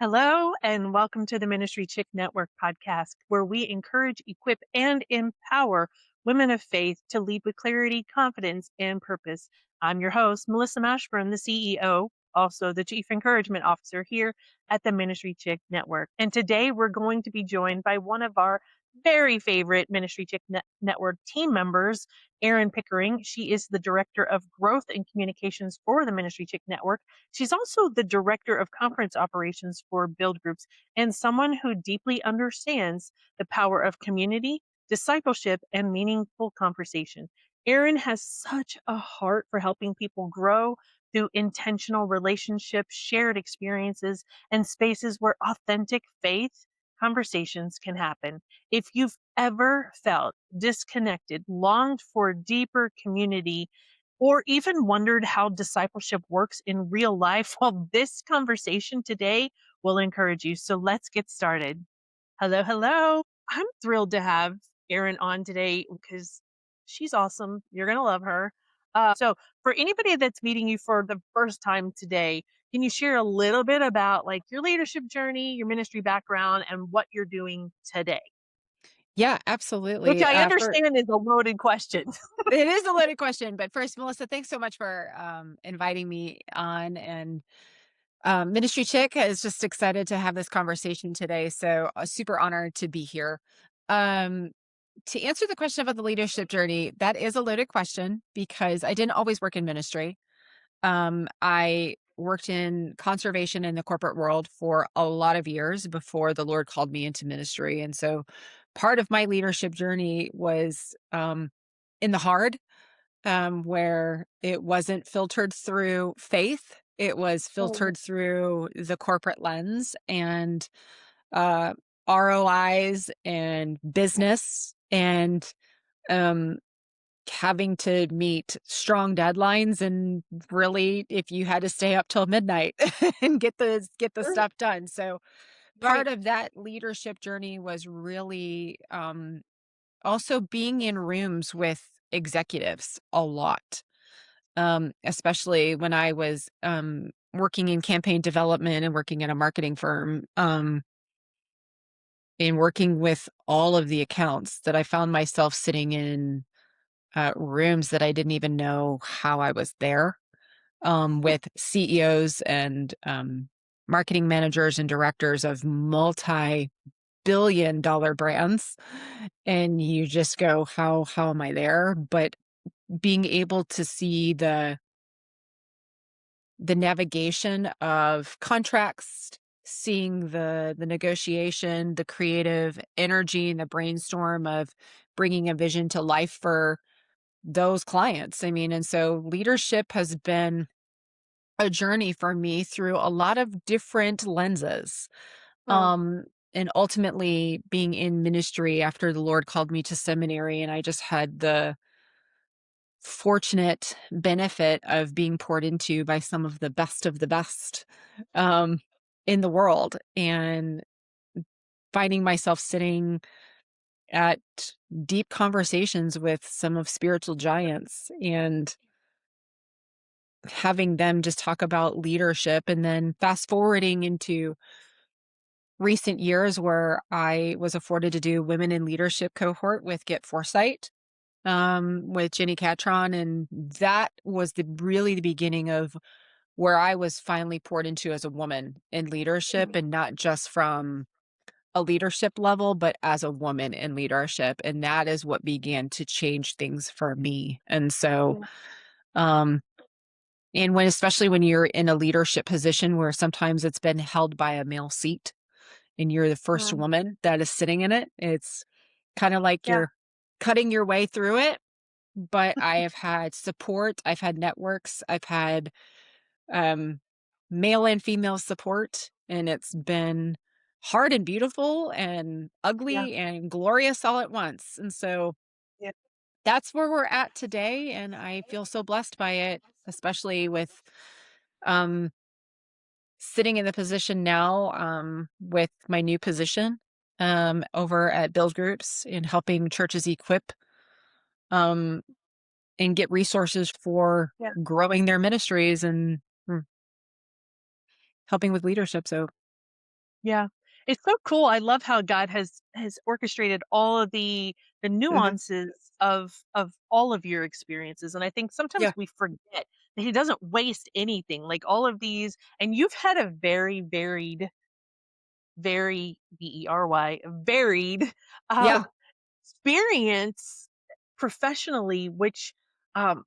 Hello, and welcome to the Ministry Chick Network podcast, where we encourage, equip, and empower women of faith to lead with clarity, confidence, and purpose. I'm your host, Melissa Mashburn, the CEO, also the Chief Encouragement Officer here at the Ministry Chick Network. And today we're going to be joined by one of our very favorite Ministry Chick Network team members, Erin Pickering. She is the Director of Growth and Communications for the Ministry Chick Network. She's also the director of conference operations for BuildGroups and someone who deeply understands the power of community, discipleship, and meaningful conversation. Erin has such a heart for helping people grow through intentional relationships, shared experiences, and spaces where authentic faith conversations can happen. If you've ever felt disconnected, longed for deeper community, or even wondered how discipleship works in real life, well, this conversation today will encourage you. So let's get started. Hello, hello. I'm thrilled to have Erin on today because she's awesome. You're going to love her. So, for anybody that's meeting you for the first time today, can you share a little bit about like your leadership journey, your ministry background, and what you're doing today? Yeah, Which absolutely. I For understand is a loaded question. It is a loaded question, but first, Melissa, thanks so much for inviting me on. And Ministry Chick is just excited to have this conversation today. So, super honored to be here. Um, to answer the question about the leadership journey, that is a loaded question because I didn't always work in ministry. I worked in conservation in the corporate world for a lot of years before the Lord called me into ministry. And so part of my leadership journey was in the hard, where it wasn't filtered through faith. It was Oh, filtered through the corporate lens and uh, ROIs and business and um, having to meet strong deadlines and really if you had to stay up till midnight and get the sure. stuff done. So part Right. of that leadership journey was really also being in rooms with executives a lot. Especially when I was working in campaign development and working at a marketing firm, and working with all of the accounts that I found myself sitting in rooms that I didn't even know how I was there, with CEOs and marketing managers and directors of multi-billion dollar brands. And you just go, how am I there? But being able to see the navigation of contracts, seeing the negotiation, the creative energy and the brainstorm of bringing a vision to life for those clients. I mean, and so leadership has been a journey for me through a lot of different lenses. Oh, Um, and ultimately being in ministry after the Lord called me to seminary, and I just had the fortunate benefit of being poured into by some of the best um, in the world, and finding myself sitting at deep conversations with some of spiritual giants and having them just talk about leadership, and then fast forwarding into recent years where I was afforded to do women in leadership cohort with Get Foresight, with Jenny Catron. And that was really the beginning of where I was finally poured into as a woman in leadership, mhm. and not just from a leadership level, but as a woman in leadership. And that is what began to change things for me. And so, Yeah. um, and when especially when you're in a leadership position where sometimes it's been held by a male seat and you're the first Mm, woman that is sitting in it, it's kind of like yeah. you're cutting your way through it. But I have had support, I've had networks, I've had um, male and female support, and it's been hard and beautiful and Yeah. ugly and glorious all at once. And so Yeah. that's where we're at today. And I feel so blessed by it, especially with um, sitting in the position now, with my new position over at Build Groups and helping churches equip um, and get resources for Yeah. growing their ministries and helping with leadership. So, Yeah. It's so cool. I love how God has orchestrated all of the Mhm. nuances of all of your experiences. And I think sometimes Yeah. we forget that he doesn't waste anything. Like all of these, and you've had a very varied, very Very varied Yeah. um experience professionally, which um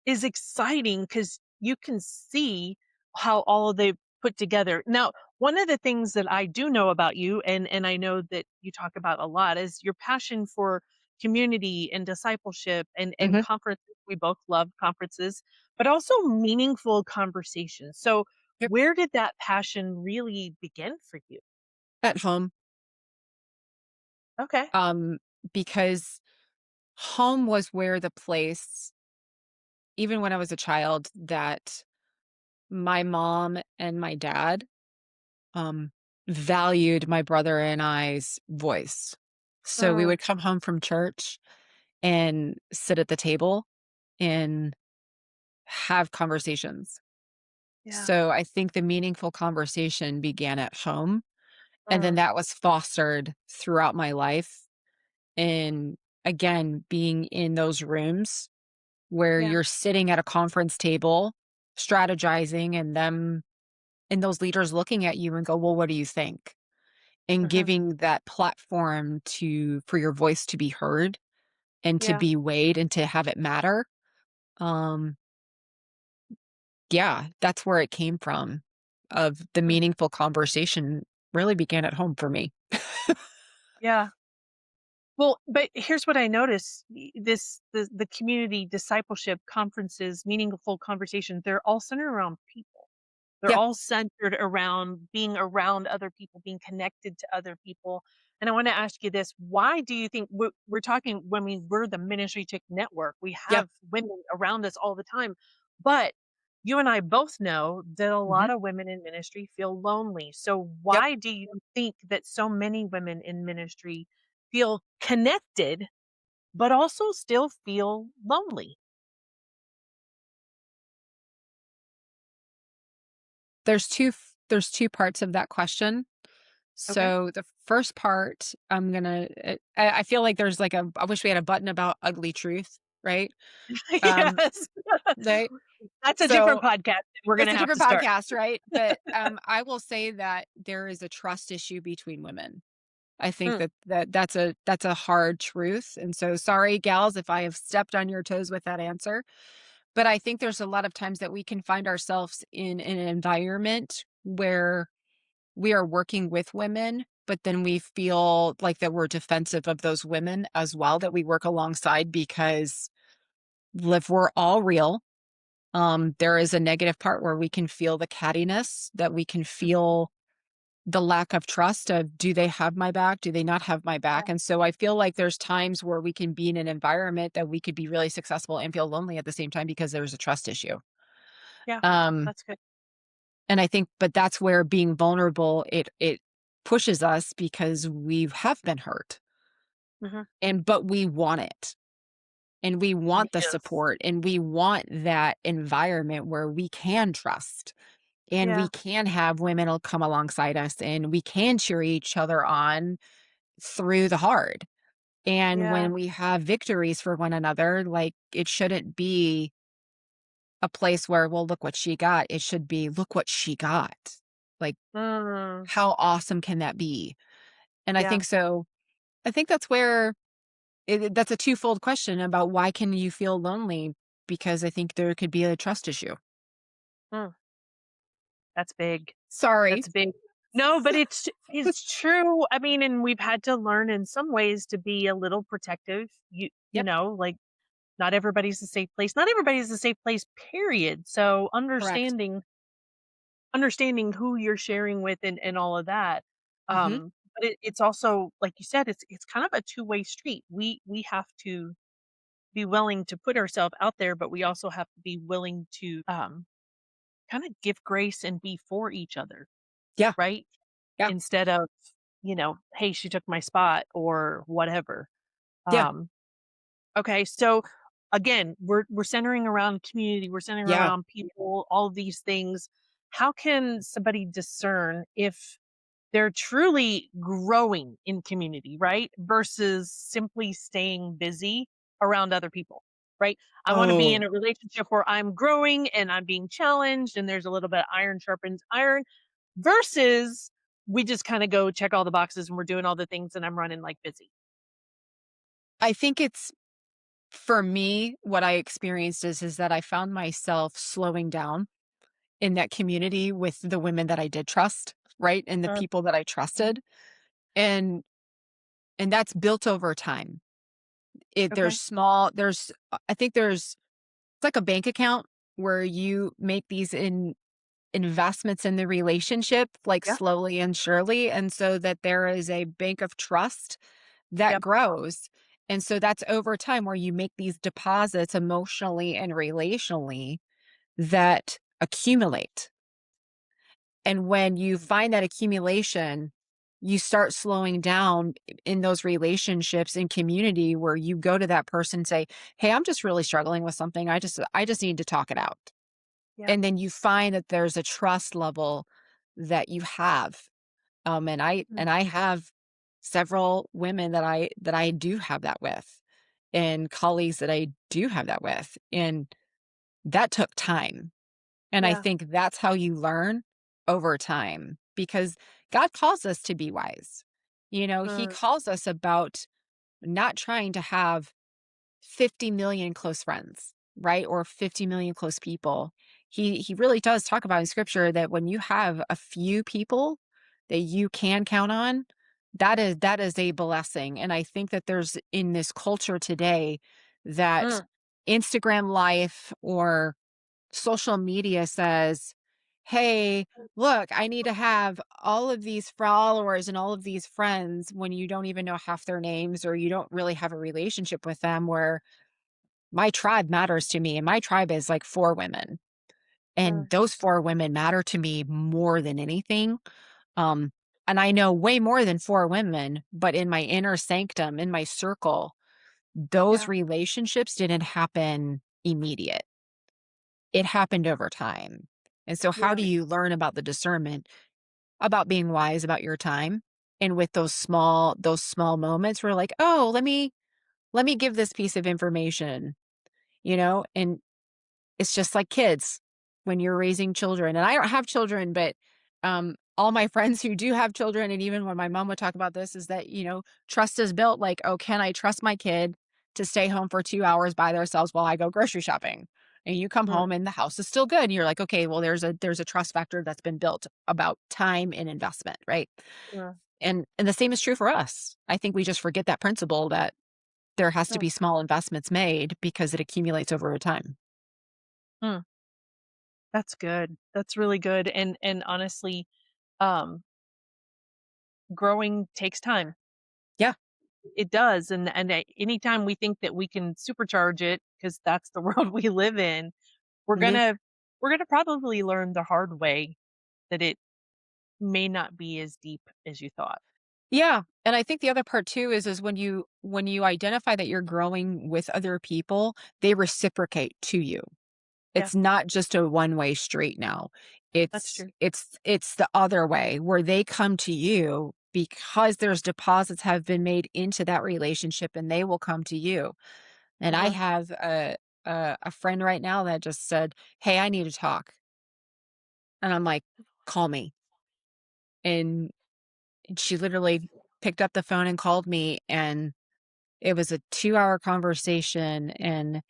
is exciting because you can see how all they put together. Now, one of the things that I do know about you, and I know that you talk about a lot, is your passion for community and discipleship and Mhm. conferences. We both love conferences, but also meaningful conversations. So, Yep. where did that passion really begin for you? At home. Okay. Um, because home was where the place, even when I was a child, that my mom and my dad, um, valued my brother and I's voice. So we Mm, would come home from church and sit at the table and have conversations. yeah. So I think the meaningful conversation began at home, and then Mm, that was fostered throughout my life. And again, being in those rooms where yeah. you're sitting at a conference table strategizing and them and those leaders looking at you and go, "Well, what do you think?" And Hmm. giving that platform to for your voice to be heard and to Yeah. be weighed and to have it matter. Um, yeah, that's where it came from of the Mm, meaningful conversation really began at home for me. yeah. Well, but here's what I noticed. The community discipleship conferences, meaningful conversations, they're all centered around people. They're Yeah. all centered around being around other people, being connected to other people. And I want to ask you this, why do you think we're talking when we're the Ministry Chick Network, we Yeah. have women around us all the time. But you and I both know that a Mhm. lot of women in ministry feel lonely. So Yep. why do you think that so many women in ministry feel connected but also still feel lonely? There's 2 parts of that question. Okay. So the first part, I'm gonna I feel like there's like a I wish we had a button about ugly truth, right? Um, Yes. they That's a different so podcast that we're it's gonna a have different to start. podcast, right? But, I will say that there is a trust issue between women. I think Mm, that's a hard truth, and so sorry, gals, if I have stepped on your toes with that answer, but I think there's a lot of times that we can find ourselves in an environment where we are working with women, but then we feel like that we're defensive of those women as well that we work alongside because if we're all real, there is a negative part where we can feel the cattiness, that we can mm, feel the lack of trust of do they have my back? Do they not have my yeah, back? And so I feel like there's times where we can be in an environment that we could be really successful and feel lonely at the same time because there's a trust issue. yeah, Um, that's good. and I think, but that's where being vulnerable, it pushes us because we have been hurt Mhm. and but we want it. And we want the Yes. support and we want that environment where we can trust and we Yeah, can have women will come alongside us and we can cheer each other on through the hard. And yeah, when we have victories for one another, like it shouldn't be a place where, well, look what she got. It should be, look what she got. Like, mm, how awesome can that be? And I yeah, think so. I think that's where that's a twofold question about why can you feel lonely? Because I think there could be a trust issue. mm, that's big. Sorry. That's big. No, but it's true. I mean, and we've had to learn in some ways to be a little protective. You Yep. know, like not everybody's a safe place. Not everybody's a safe place, period. So Correct. understanding who you're sharing with and all of that. Hmm. But it's also like you said, it's kind of a two-way street. We have to be willing to put ourselves out there, but we also have to be willing to kind of give grace and be for each other, Yeah. right? Yeah. Instead of, hey, she took my spot or whatever. Yeah. Um, okay, so again, we're centering around community, we're centering Yeah. around people, all of these things. How can somebody discern if they're truly growing in community, right? Versus simply staying busy around other people, right? I want to be in Oh, a relationship where I'm growing and I'm being challenged and there's a little bit of iron sharpens iron versus we just kind of go check all the boxes and we're doing all the things and I'm running like busy. I think it's for me, what I experienced is that I found myself slowing down in that community with the women that I did trust, right? And the Uh, people that I trusted. And and that's built over time. okay. I think it's like a bank account where you make these investments in the relationship, like, Yeah. slowly and surely, and so that there is a bank of trust that Yep. grows, and so that's over time where you make these deposits emotionally and relationally that accumulate, and when you find that accumulation, you start slowing down in those relationships in community where you go to that person and say, "Hey, I'm just really struggling with something. I just need to talk it out." Yeah. And then you find that there's a trust level that you have. And Mm, I have several women that I do have that with, and colleagues that I do have that with. And that took time. And I yeah. think that's how you learn over time because God calls us to be wise. He Mm, calls us about not trying to have 50 million close friends, right? Or 50 million close people. He really does talk about in scripture that when you have a few people that you can count on, that is a blessing. And I think that there's in this culture today that mm, Instagram life or social media says, "Hey, look, I need to have all of these followers and all of these friends," when you don't even know half their names or you don't really have a relationship with them, where my tribe matters to me, and my tribe is like 4 women, and mm, those 4 women matter to me more than anything, um, and I know way more than 4 women, but in my inner sanctum, in my circle, those yeah. relationships didn't happen immediate. It happened over time, and so how Yeah. do you learn about the discernment, about being wise about your time, and with those small moments where like, "Oh, let me give this piece of information," and it's just like kids when you're raising children, and I don't have children, but, all my friends who do have children, and even when my mom would talk about this, is that, trust is built like, "Oh, can I trust my kid to stay home for 2 hours by themselves while I go grocery shopping?" And you come Mm, home and the house is still good, and you're like, "Okay, well, there's a trust factor that's been built about time and investment," right? mm, And the same is true for us. I think we just forget that principle that there has to mm, be small investments made because it accumulates over time. mm. That's good. That's really good. And honestly, um, growing takes time. Yeah, It does. And anytime we think that we can supercharge it, because that's the world we live in, we're we do. gonna we're gonna probably learn the hard way that it may not be as deep as you thought. Yeah, and I think the other part too is when you identify that you're growing with other people, they reciprocate to you. Yeah, It's not just a one-way street now. that's It's true. it's it's the other way where they come to you because there's deposits have been made into that relationship and they will come to you. And I Uh-huh. have a friend right now that just said, "Hey, I need to talk." And I'm like, "Call me." And she literally picked up the phone and called me, and it was a 2-hour conversation, and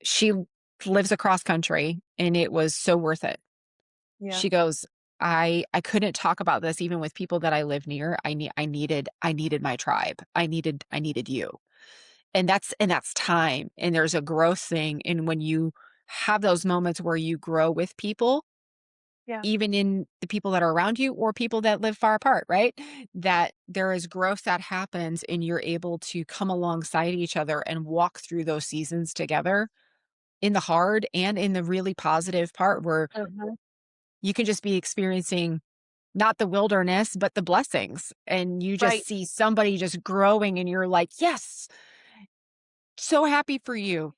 she lives across country, and it was so worth it. Yeah. She goes, "I couldn't talk about this even with people that I live near. I needed my tribe. I needed you." And that's time, and there's a growth thing, and when you have those moments where you grow with people, Yeah. even in the people that are around you or people that live far apart, right? That there is growth that happens and you're able to come alongside each other and walk through those seasons together in the hard and in the really positive part where Uh-huh. you can just be experiencing not the wilderness, but the blessings. And you Right. just see somebody just growing and you're like, yes, so happy for you.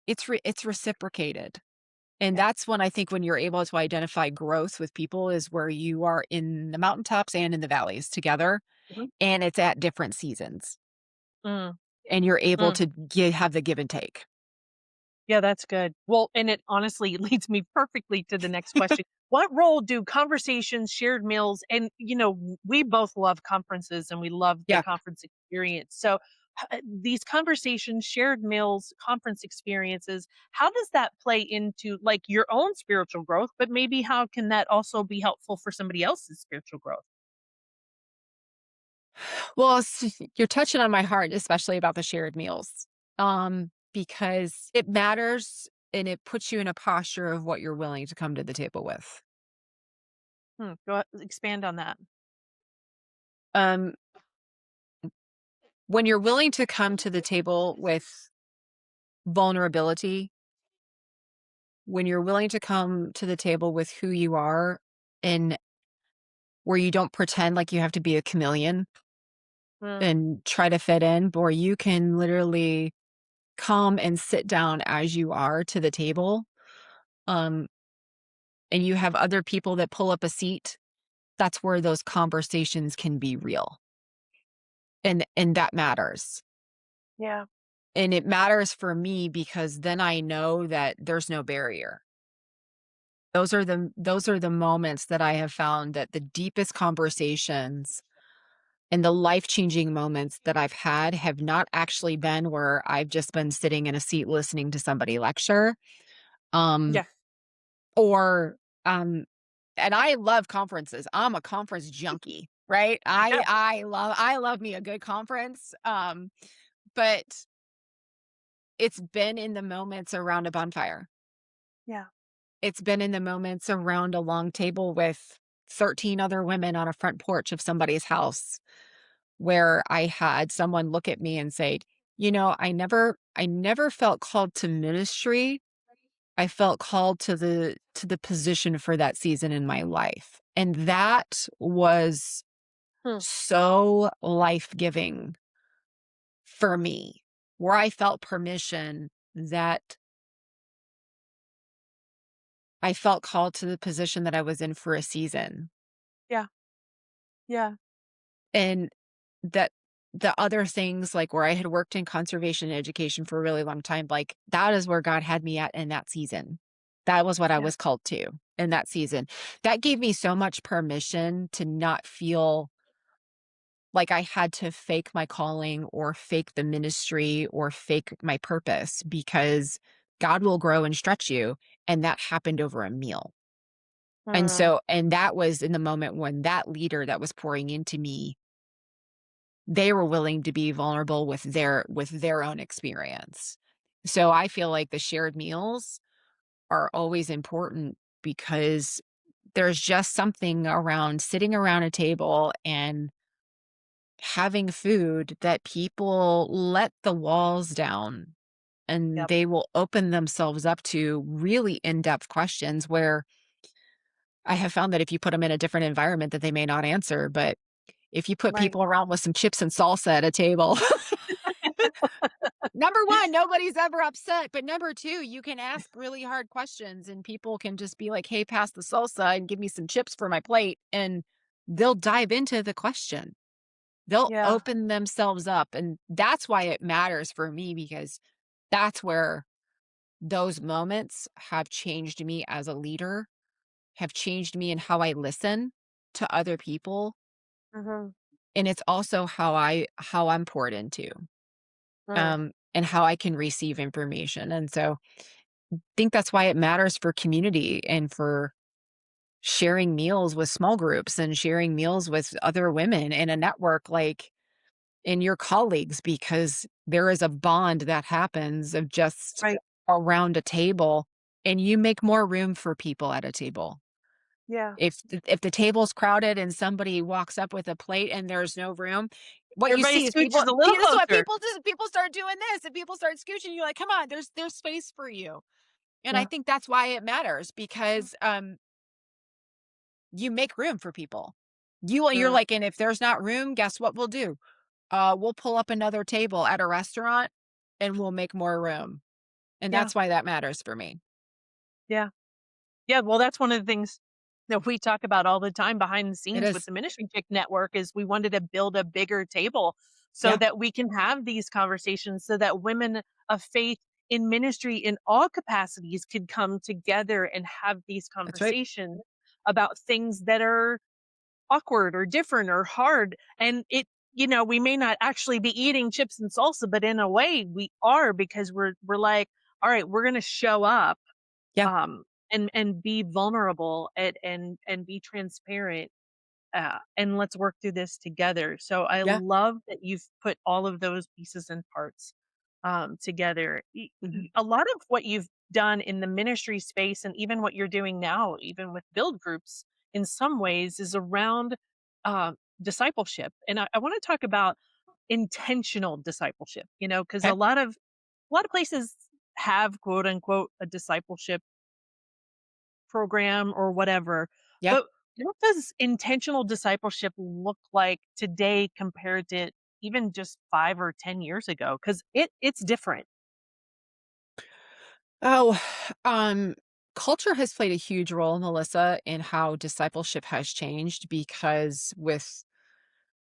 It's reciprocated. And Yeah. that's when I think when you're able to identify growth with people is where you are in the mountaintops and in the valleys together, Mhm. and it's at different seasons, Mm, and you're able mm. to have the give and take. Yeah, that's good. Well, and it honestly leads me perfectly to the next question. What role do conversations, shared meals, and we both love conferences and we love the Yeah. conference experience. So, these conversations, shared meals, conference experiences, how does that play into like your own spiritual growth? But maybe how can that also be helpful for somebody else's spiritual growth? Well, you're touching on my heart, especially about the shared meals, because it matters and it puts you in a posture of what you're willing to come to the table with. Expand on that. Um, when you're willing to come to the table with vulnerability, when you're willing to come to the table with who you are and where you don't pretend like you have to be a chameleon Mm, and try to fit in, but where you can literally come and sit down as you are to the table. Um, and you have other people that pull up a seat, that's where those conversations can be real. And that matters. yeah. And it matters for me because then I know that there's no barrier. Those are the moments that I have found that the deepest conversations and the life-changing moments that I've had have not actually been where I've just been sitting in a seat listening to somebody lecture. Um, Yeah. or, and I love conferences. I'm a conference junkie, right? Yeah. I love me a good conference. But it's been in the moments around a bonfire. Yeah. It's been in the moments around a long table with 13 other women on a front porch of somebody's house where I had someone look at me and say, I never felt called to ministry. I felt called to the position for that season in my life. And that was Hmm. so life-giving for me, where I felt permission that I felt called to the position that I was in for a season. Yeah. Yeah. And that the other things, like where I had worked in conservation education for a really long time, like that is where God had me at in that season. That was what I Yeah. was called to in that season. That gave me so much permission to not feel like I had to fake my calling or fake the ministry or fake my purpose because God will grow and stretch you. And that happened over a meal. Mm, And that was in the moment when that leader that was pouring into me, they were willing to be vulnerable with their own experience. So I feel like the shared meals are always important because there's just something around sitting around a table and having food that people let the walls down and yep. they will open themselves up to really in-depth questions where I have found that if you put them in a different environment that they may not answer, but if you put Right. people around with some chips and salsa at a table, number 1, nobody's ever upset, but number 2, you can ask really hard questions and people can just be like, "Hey, pass the salsa and give me some chips for my plate," and they'll dive into the question. They'll Yeah. open themselves up, and that's why it matters for me because that's where those moments have changed me as a leader, have changed me in how I listen to other people, Mhm. and it's also how I'm poured into, Mm, and how I can receive information, and so, think that's why it matters for community and for sharing meals with small groups and sharing meals with other women in a network, like, in your colleagues, because there is a bond that happens of just right. around a table, and you make more room for people at a table. Yeah. If the table's crowded and somebody walks up with a plate and there's no room, what you Everybody see is people scooches a little this is what closer. people do, people start doing this, and people start scooching, you're like, "Come on, there's space for you." And I Yeah. think that's why it matters because, you make room for people. You're Mm, like, "And if there's not room, guess what we'll do? We'll pull up another table at a restaurant, and we'll make more room." And yeah. that's why that matters for me. Yeah. Yeah, well, that's one of the things that we talk about all the time behind the It scenes with is. the Ministry Chick Network is we wanted to build a bigger table so Yeah. that we can have these conversations so that women of faith in ministry in all capacities could come together and have these That's right. conversations about things that are awkward or different or hard. And we may not actually be eating chips and salsa, but in a way we are because we're like, all right, we're gonna show up Yeah. um and be vulnerable and be transparent, and let's work through this together. So I Yeah. love that you've put all of those pieces and parts together. Mhm. A lot of what you've done in the ministry space, and even what you're doing now, even with build groups, in some ways, is around uh, discipleship. And I want to talk about intentional discipleship. Because Okay. a lot of places have quote unquote a discipleship program or whatever. Yeah. But what does intentional discipleship look like today compared to even just 5 or 10 years ago? Because it's different. Oh, um, culture has played a huge role, Melissa, in how discipleship has changed because with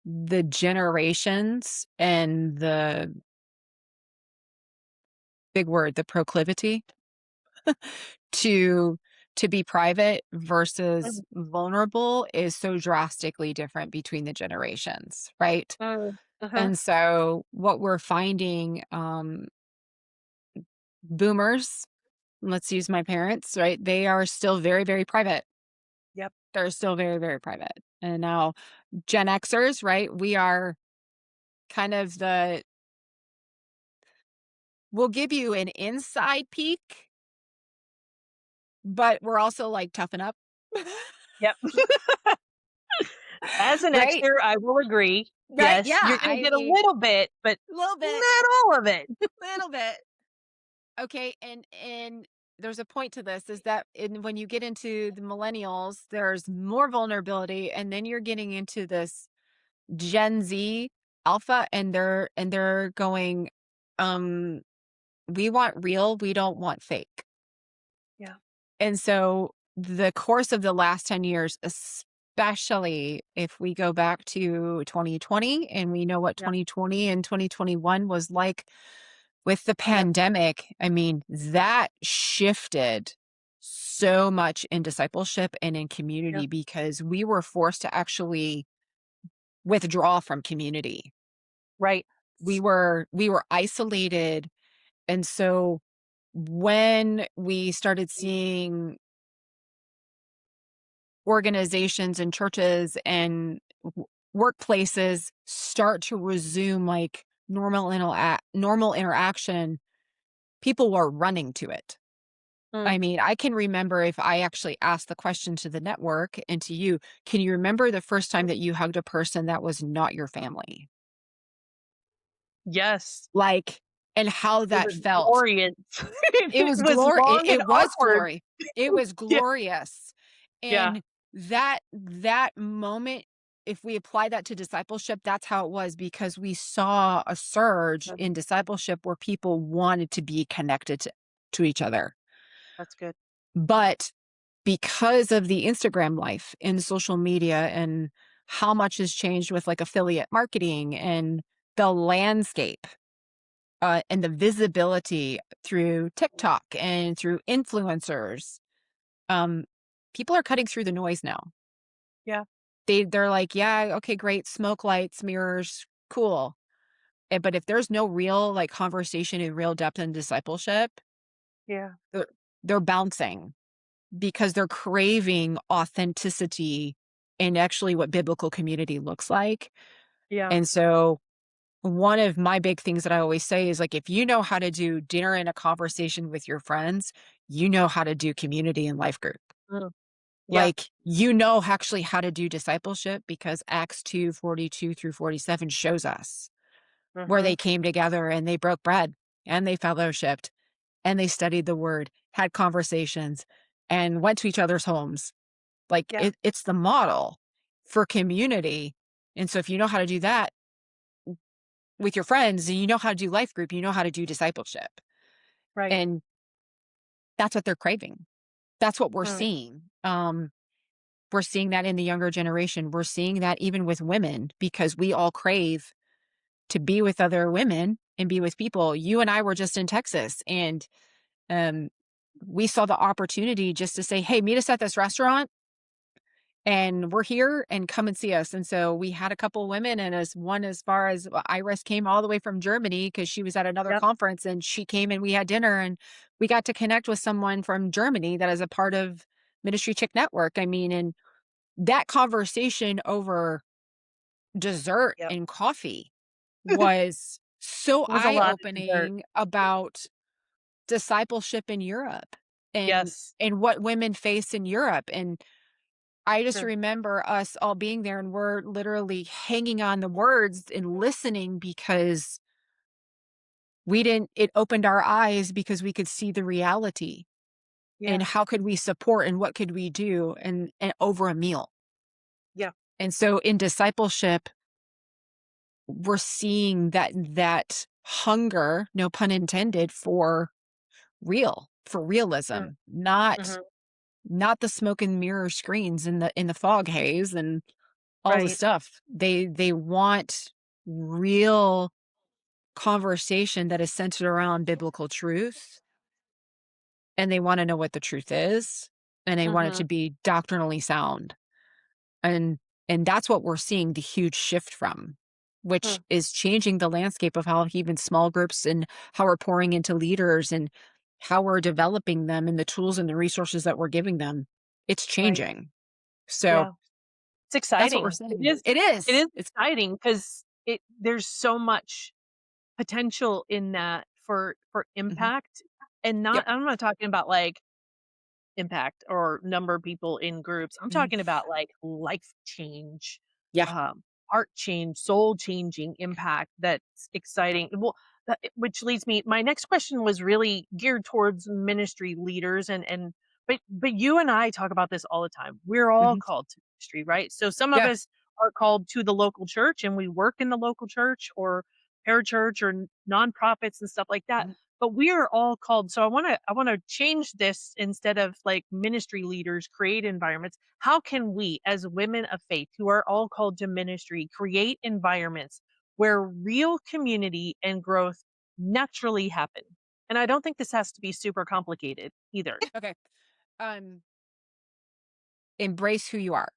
the generations and the big word, the proclivity to to be private versus Mhm. vulnerable is so drastically different between the generations, right? Uh-huh. And so what we're finding, boomers, let's use my parents, right? They are still very, very private. Yep. They're still very, very private. And now Gen Xers, right? We are kind of we'll give you an inside peek, but we're also like toughen up. Yep. As an Right? exter, I will agree. Right? Yes, Yeah. you're gonna I get a mean, little bit, but a little bit, not all of it. little bit. Okay. And there's a point to this is that when you get into the millennials, there's more vulnerability. And then you're getting into this Gen Z alpha and they're going, um, we want real, we don't want fake. Yeah. And so the course of the last 10 years, especially if we go back to 2020 and we know what Yeah. 2020 and 2021 was like with the Yep. pandemic, I mean, that shifted so much in discipleship and in community Yep. because we were forced to actually withdraw from community. Right. We were isolated. And so when we started seeing organizations and churches and workplaces start to resume like normal interaction, people were running to it. Mm. I mean, I can remember if I actually asked the question to the network and to you, can you remember the first time that you hugged a person that was not your family? Yes. Like, and how It that was felt. glorious. It It was was glory long and it was awkward. glory. It was Yeah. glorious. Yeah. And that moment, if we apply that to discipleship, that's how it was because we saw a surge Mhm. in discipleship where people wanted to be connected to each other. That's good. But because of the Instagram life and social media and how much has changed with like affiliate marketing and the landscape and the visibility through TikTok and through influencers, um, people are cutting through the noise now. Yeah. They're like, yeah, okay, great, smoke lights, mirrors, cool. But if there's no real like conversation and real depth and discipleship, Yeah. they're, they're bouncing because they're craving authenticity and actually what biblical community looks like. Yeah. And so one of my big things that I always say is like, if you know how to do dinner and a conversation with your friends, you know how to do community and life group. Mm. Yeah. Like, you know, actually how to do discipleship because Acts 2:42 through 47 shows us where Mhm. they came together and they broke bread and they fellowshipped and they studied the word, had conversations, and went to each other's homes. Like, Yeah. it's the model for community. And so if you know how to do that with your friends and you know how to do life group, you know how to do discipleship. Right. And that's what they're craving. That's what we're Mm. seeing. We're seeing that in the younger generation. We're seeing that even with women because we all crave to be with other women and be with people. You and I were just in Texas, and um, we saw the opportunity just to say, "Hey, meet us at this restaurant, and we're here, and come and see us." And so we had a couple women, and as far as Iris came all the way from Germany because she was at another Yep. conference, and she came and we had dinner, and we got to connect with someone from Germany that is a part of Ministry Chick Network. I mean, and that conversation over dessert Yep. and coffee was so It was a lot of dessert. eye-opening about discipleship in Europe and Yes. what women face in Europe, and I just True. remember us all being there, and we're literally hanging on the words and listening because we didn't it opened our eyes because we could see the reality, and Yeah. how could we support and what could we do and over a meal. Yeah. And so in discipleship, we're seeing that hunger, no pun intended, for realism, Mm. not Mhm. not the smoke and mirror screens in the fog haze and all the Right. stuff. They want real conversation that is centered around biblical truth, and they want to know what the truth is, and they want it to Mhm. be doctrinally sound. And that's what we're seeing the huge shift from, which Hmm. is changing the landscape of how even small groups and how we're pouring into leaders and how we're developing them and the tools and the resources that we're giving them. It's Right. changing. So Yeah. It's that's what we're exciting. seeing. It It is. is It's exciting because there's so much potential in that for mhm. impact, and not, Yep. I'm not talking about, like, impact or number of people in groups. I'm Mhm. talking about, like, life change, Yeah. heart change, soul changing impact that's exciting. Well, which leads me, my next question was really geared towards ministry leaders, and but you and I talk about this all the time. We're all Mhm. called to ministry, right? So some of Yeah. us are called to the local church and we work in the local church or parachurch or nonprofits and stuff like that, Mhm. but we are all called. So I want to change this. Instead of like ministry leaders create environments, how can we as women of faith who are all called to ministry create environments where real community and growth naturally happen? And I don't think this has to be super complicated either. Okay. Um, Embrace who you are.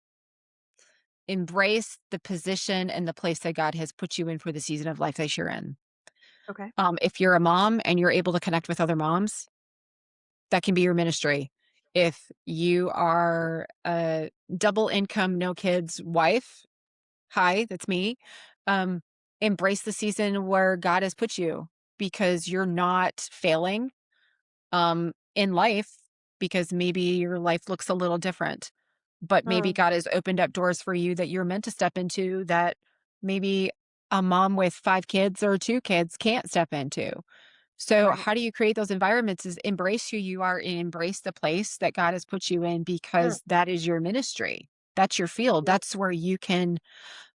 Embrace the position and the place that God has put you in for the season of life that you're in. Okay. If you're a mom and you're able to connect with other moms, that can be your ministry. If you are a double income, no kids wife, hi, that's me. Um, Embrace the season where God has put you because you're not failing in life because maybe your life looks a little different, but maybe Mm, God has opened up doors for you that you're meant to step into that maybe a mom with 5 kids or 2 kids can't step into. So, right. how do you create those environments is embrace who you are and embrace the place that God has put you in Mm, because that is your ministry. That's your field. yep. That's where you can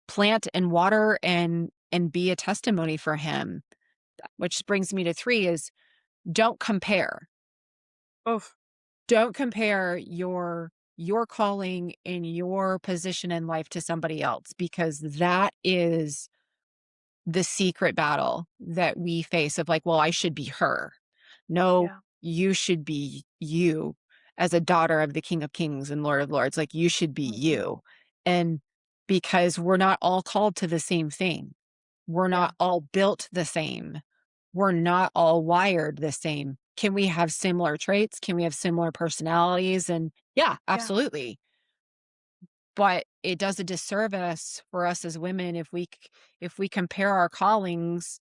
plant and water and be a testimony for him. Which brings me to 3 is don't compare. Oof. Don't compare your calling and your position in life to somebody else because that is the secret battle that we face of like, well, I should be her. No, Yeah. you should be you as a daughter of the King of Kings and Lord of Lords. Like you should be Mhm. you. And because we're not all called to the same thing. We're Yeah. not all built the same. We're not all wired the same. Can we have similar traits? Can we have similar personalities? And yeah, Yeah. absolutely. But it does a disservice for us as women if we compare our callings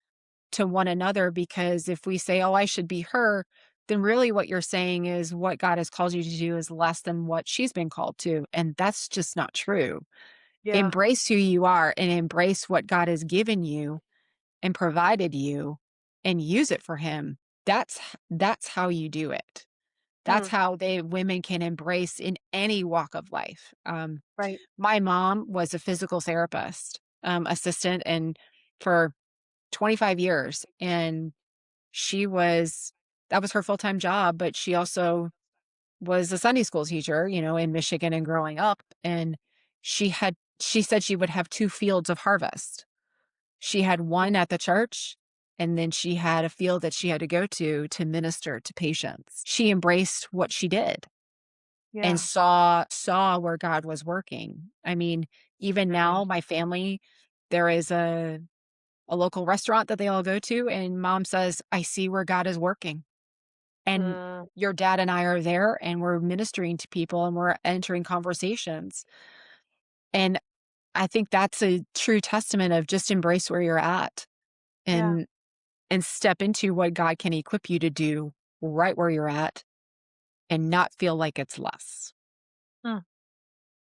to one another because if we say, "Oh, I should be her," then really what you're saying is what God has called you to do is less than what she's been called to, and that's just not true. Yeah. Embrace who you are and embrace what God has given you and provided you and use it for him. That's how you do it. That's Mm, how they women can embrace in any walk of life. right. My mom was a physical therapist, assistant and for 25 years, and she was that was her full-time job, but she also was a Sunday school teacher, in Michigan and growing up, and she said she would have 2 fields of harvest. She had one Mm. at the church, and then she had a field that she had to go to minister to patients. She embraced what she did and Yeah. saw where God was working. I mean, even now, Good. my family, there is a local restaurant that they all go to, and mom says, "I see where God is working." And Mm, your dad and I are there, and we're ministering to people, and we're entering conversations. And I think that's a true testament of just embrace where you're at yeah. and step into what God can equip you to do right where you're at and not feel like it's less. Mm.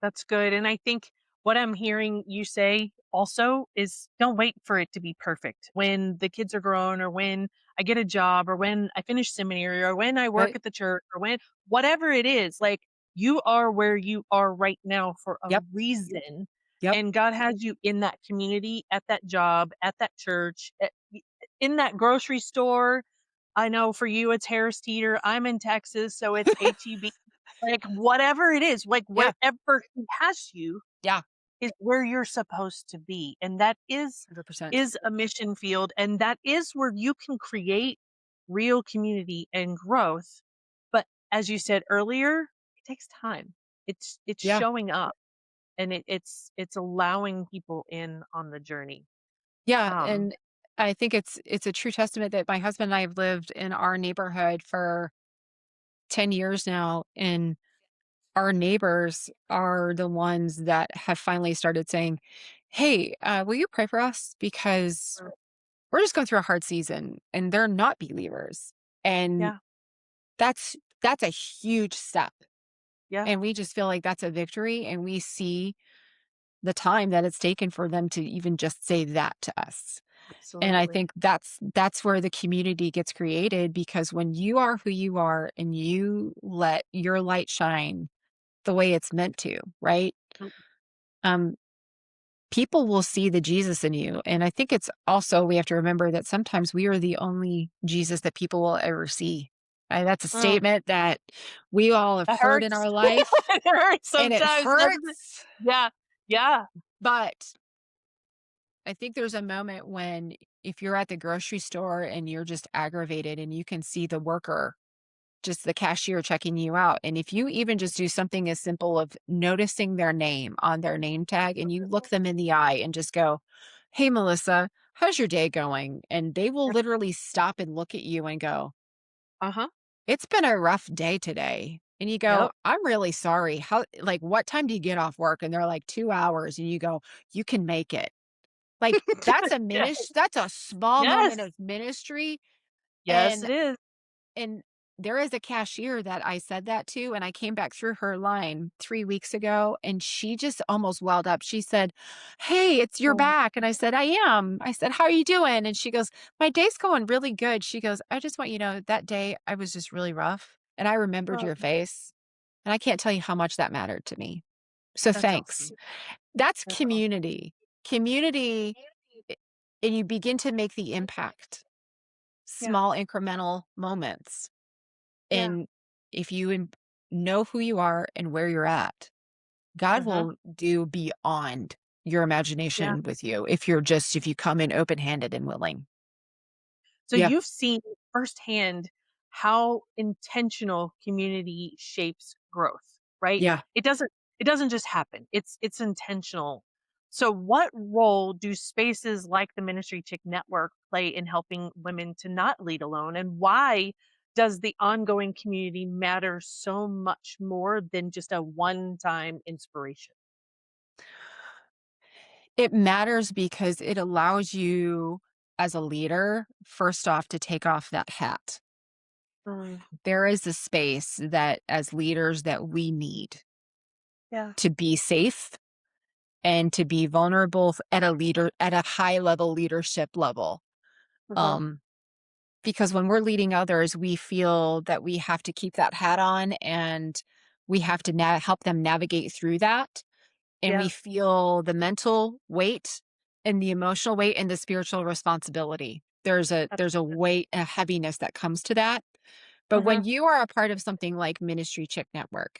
That's good. And I think what I'm hearing you say also is don't wait for it to be perfect. When the kids are grown, or when I get a job, or when I finish seminary, or when I work Right? at the church, or when whatever it is, like you are where you are right now for a Yep. reason. Yep. And God has you in that community, at that job, at that church, in that grocery store. I know for you it's Harris Teeter. I'm in Texas, so it's HEB. Like, whatever it is, like, Yeah. wherever he has you Yeah. is where you're supposed to be, and that is 100%. is a mission field, and that is where you can create real community and growth. But as you said earlier, it takes time. It's Yeah. showing up, and it's allowing people in on the journey. Yeah. Um, And I think it's a true testament that my husband and I have lived in our neighborhood for 10 years now. And our neighbors are the ones that have finally started saying, "Hey, will you pray for us? Because Mm. we're just going through a hard season," and they're not believers. And Yeah, that's a huge step. yeah, And we just feel like that's a victory. And we see the time that it's taken for them to even just say that to us. And I absolutely. think that's where the community gets created, because when you are who you are and you let your light shine the way it's meant to, right? Mm. Um, People will see the Jesus in you. And I think it's also, we have to remember that sometimes we are the only Jesus that people will ever see. That's a Mm, statement that we all have that heard in hurts. our life, It hurts and it sometimes, doesn't it? hurts. Yeah, yeah, But I think there's a moment when, if you're at the grocery store and you're just aggravated and you can see the worker, just the cashier checking you out. And if you even just do something as simple of noticing their name on their name tag and you look them in the eye and just go, "Hey, Melissa, how's your day going?" And they will yep, literally stop and look at you and go, uh-huh, "It's been a rough day today." And you go, yep. "I'm really sorry. Like, what time do you get off work?" And they're like, 2 hours. And you go, "You can make it." Like, Yeah. that's a small Yes. moment of ministry. Yes, And it is. And there is a cashier that I said that to, and I came back through her line 3 weeks ago, and she just almost welled up. She said, "Hey, you're Oh, back." And I said, "I am." I said, "How are you doing?" And she goes, "My day's going really good." She goes, "I just want you to know that day I was just really rough, and I remembered oh, your face, and I can't tell you how much that mattered to me. So that's thanks." awesome. That's That's awesome. community. Community, a and you begin to make the impact. Yeah, Small incremental moments. yeah, And if you know who you are and where you're at, God uh-huh, will do beyond your yeah. imagination with you if you come in open-handed and willing. So Yeah. you've seen firsthand how intentional community shapes growth, right? Yeah. It doesn't just happen. It's intentional. So what role do spaces like the Ministry Chick Network play in helping women to not lead alone? And why does the ongoing community matter so much more than just a one-time inspiration? It matters because it allows you as a leader, first off, to take off that hat. Mm, There is a space that as leaders that we need yeah. to be safe and to be vulnerable at a high level leadership level. Uh-huh. Um, Because when we're leading others, we feel that we have to keep that hat on, and we have to help them navigate through that. And we Yeah. feel the mental weight and the emotional weight and the spiritual responsibility. There's a That's there's a weight, a heaviness that comes to that. But when Mhm. you are a part of something like Ministry Chick Network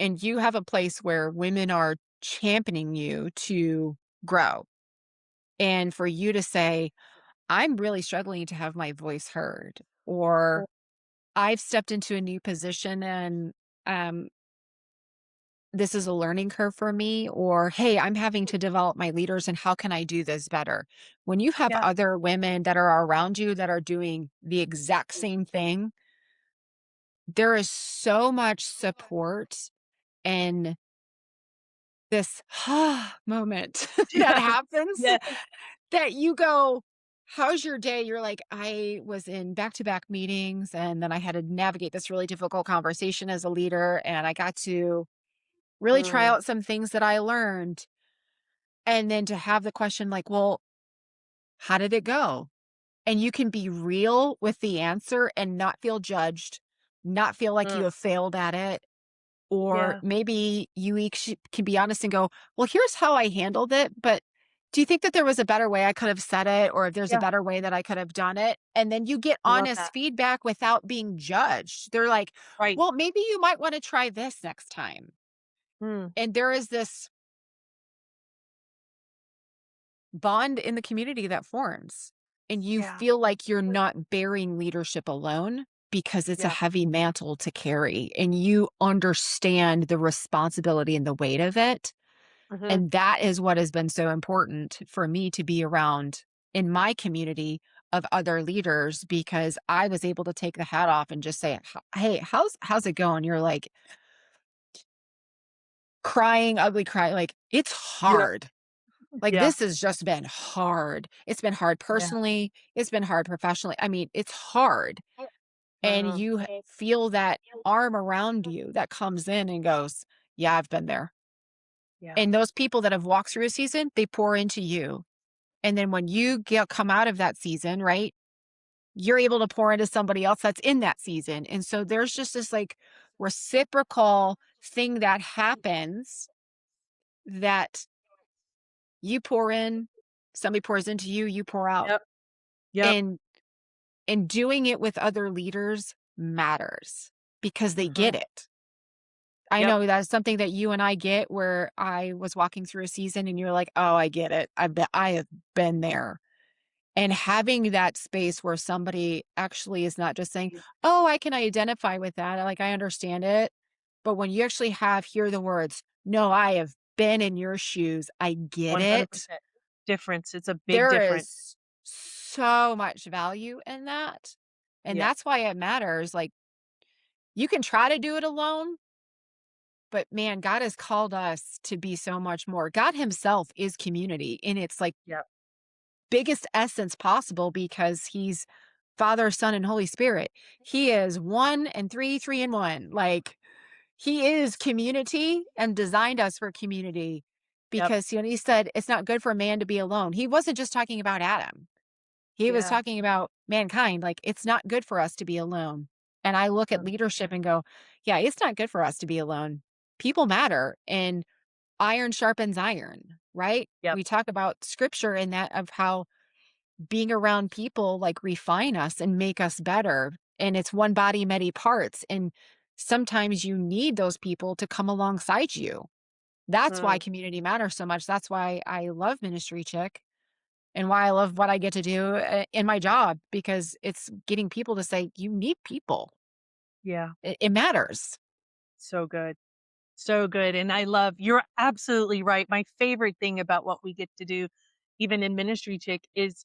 and you have a place where women are championing you to grow, and for you to say, I'm really struggling to have my voice heard, or I've stepped into a new position and um, this is a learning curve for me, or hey, I'm having to develop my leaders and how can I do this better? When you have Yeah. other women that are around you that are doing the exact same thing, there is so much support and this moment that Yes. happens Yes. that you go, how's your day? You're like, I was in back to back meetings and then I had to navigate this really difficult conversation as a leader. And I got to really try Mm. out some things that I learned. And then to have the question like, well, how did it go? And you can be real with the answer and not feel judged, not feel like Mm. you have failed at it. Or Yeah. maybe you each can be honest and go, well, here's how I handled it. But do you think that there was a better way I could have said it? Or if there's a Yeah. better way that I could have done it? And then you get I love honest that. feedback without being judged. They're like, Right. well, maybe you might want to try this next time. Mm. And there is this bond in the community that forms. And you Yeah. feel like you're not bearing leadership alone because it's a Yeah. heavy mantle to carry. And you understand the responsibility and the weight of it. Mhm. And that is what has been so important for me to be around in my community of other leaders because I was able to take the hat off and just say, "Hey, how's it going?" You're like crying, ugly cry, like it's Yep. hard. Like Yeah. this has just been hard. It's been hard Yeah. personally. It's been hard professionally. I mean, it's hard. And Mhm. you feel that arm around you that comes in and goes, "Yeah, I've been there." Yeah. And those people that have walked through a season, they pour into you. And then when you come out of that season, right, you're able to pour into somebody else that's in that season. And so there's just this like reciprocal thing that happens that you pour in, somebody pours into you, you pour out. Yep. Yep. And doing it with other leaders matters because they Mhm. get it. I Yep. know that's something that you and I get where I was walking through a season and you're like, "Oh, I get it. I have been there." And having that space where somebody actually is not just saying, "Oh, I can identify with that. Like, I understand it." But when you actually hear the words, "No, I have been in your shoes. I get it." 100% difference. It's a big There difference. is so much value in that. And Yep. that's why it matters. Like, you can try to do it alone, but man, God has called us to be so much more. God himself is community in its like Yep. biggest essence possible because he's Father, Son, and Holy Spirit. He is one and three, three and one. Like he is community and designed us for community Yep. because he said it's not good for a man to be alone. He wasn't just talking about Adam. He was Yeah. talking about mankind. Like it's not good for us to be alone. And I look at leadership 100%. and go, yeah, it's not good for us to be alone. People matter and iron sharpens iron, right? Yep. We talk about scripture in that of how being around people like refine us and make us better. And it's one body, many parts. And sometimes you need those people to come alongside you. That's why Mm. community matters so much. That's why I love Ministry Chick and why I love what I get to do in my job because it's getting people to say, you need people. Yeah. It matters. So good. So good. And I love you're absolutely right. My favorite thing about what we get to do, even in Ministry Chick, is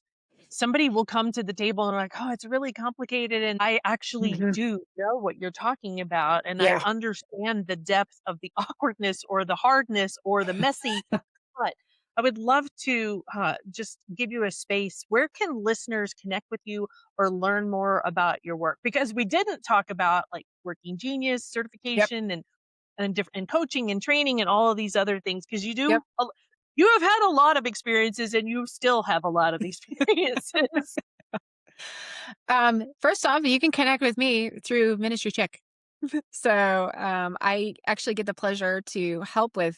somebody will come to the table and like, oh, it's really complicated. And I actually Mhm. do know what you're talking about. And I Yeah. understand the depth of the awkwardness or the hardness or the messy. But I would love to just give you a space. Where can listeners connect with you or learn more about your work? Because we didn't talk about like Working Genius Yep. certification and different and coaching and training and all of these other things because Yep. you have had a lot of experiences and you still have a lot of experiences. First off, you can connect with me through Ministry Chick. So I actually get the pleasure to help with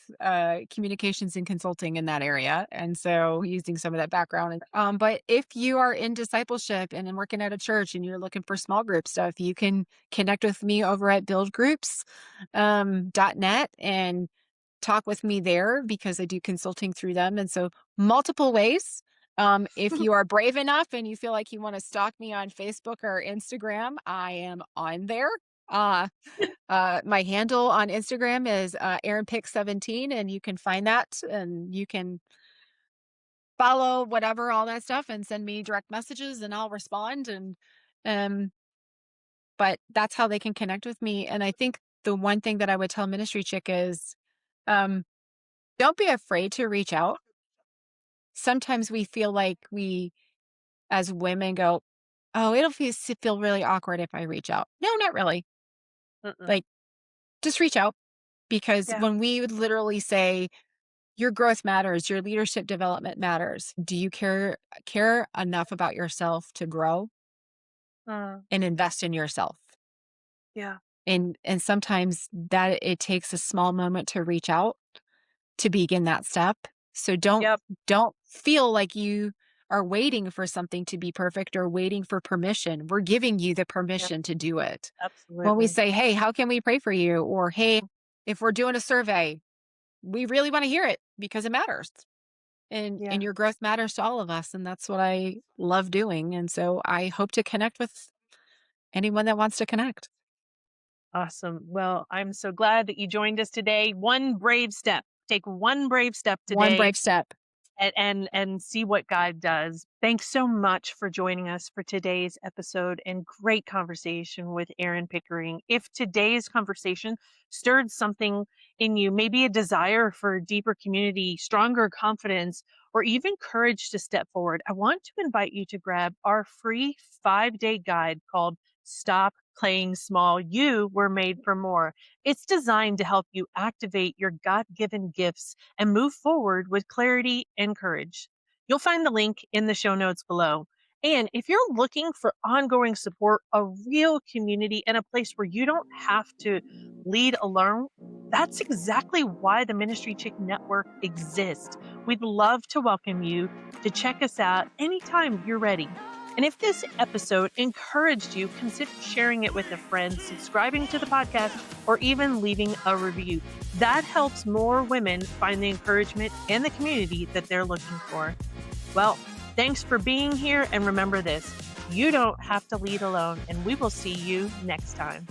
communications and consulting in that area. And so using some of that background. But if you are in discipleship and in working at a church and you're looking for small group stuff, you can connect with me over at BuildGroups .net and talk with me there because I do consulting through them. And so multiple ways. If you are brave enough and you feel like you want to stalk me on Facebook or Instagram, I am on there. Uh, my handle on Instagram is Erin Pick 17, and you can find that and you can follow whatever, all that stuff, and send me direct messages and I'll respond. And um, but that's how they can connect with me. And I think the one thing that I would tell Ministry Chick is um, don't be afraid to reach out. Sometimes we feel like we as women go, oh, feel really awkward if I reach out. No, not really. Mm-mm. Like, just reach out because Yeah. when we would literally say, your growth matters, your leadership development matters. Do you care enough about yourself to grow Mm, and invest in yourself? yeah. And sometimes that it takes a small moment to reach out to begin that step. So Yep. don't feel like you are waiting for something to be perfect or waiting for permission. We're giving you the Yep. permission to do it. When we Absolutely. say, "Hey, how can we pray for you?" or "Hey, if we're doing a survey, we really want to hear it because it matters." And Yeah. your growth matters to all of us, and that's what I love doing. And so I hope to connect with anyone that wants to connect. Awesome. Well, I'm so glad that you joined us today. One brave step. Take one brave step One today brave step. and see what God does. Thanks so much for joining us for today's episode and great conversation with Erin Pickering. If today's conversation stirred something in you, maybe a desire for deeper community, stronger confidence, or even courage to step forward, I want to invite you to grab our free 5-day guide called Stop Playing Small. You were made for more. It's designed to help you activate your God given gifts and move forward with clarity and courage. You'll find the link in the show notes below. And if you're looking for ongoing support, a real community, and a place where you don't have to lead alone, that's exactly why the Ministry Chick Network exists. We'd love to welcome you to check us out anytime you're ready. And if this episode encouraged you, consider sharing it with a friend, subscribing to the podcast, or even leaving a review. That helps more women find the encouragement and the community that they're looking for. Well, thanks for being here. And remember this, you don't have to lead alone. And we will see you next time.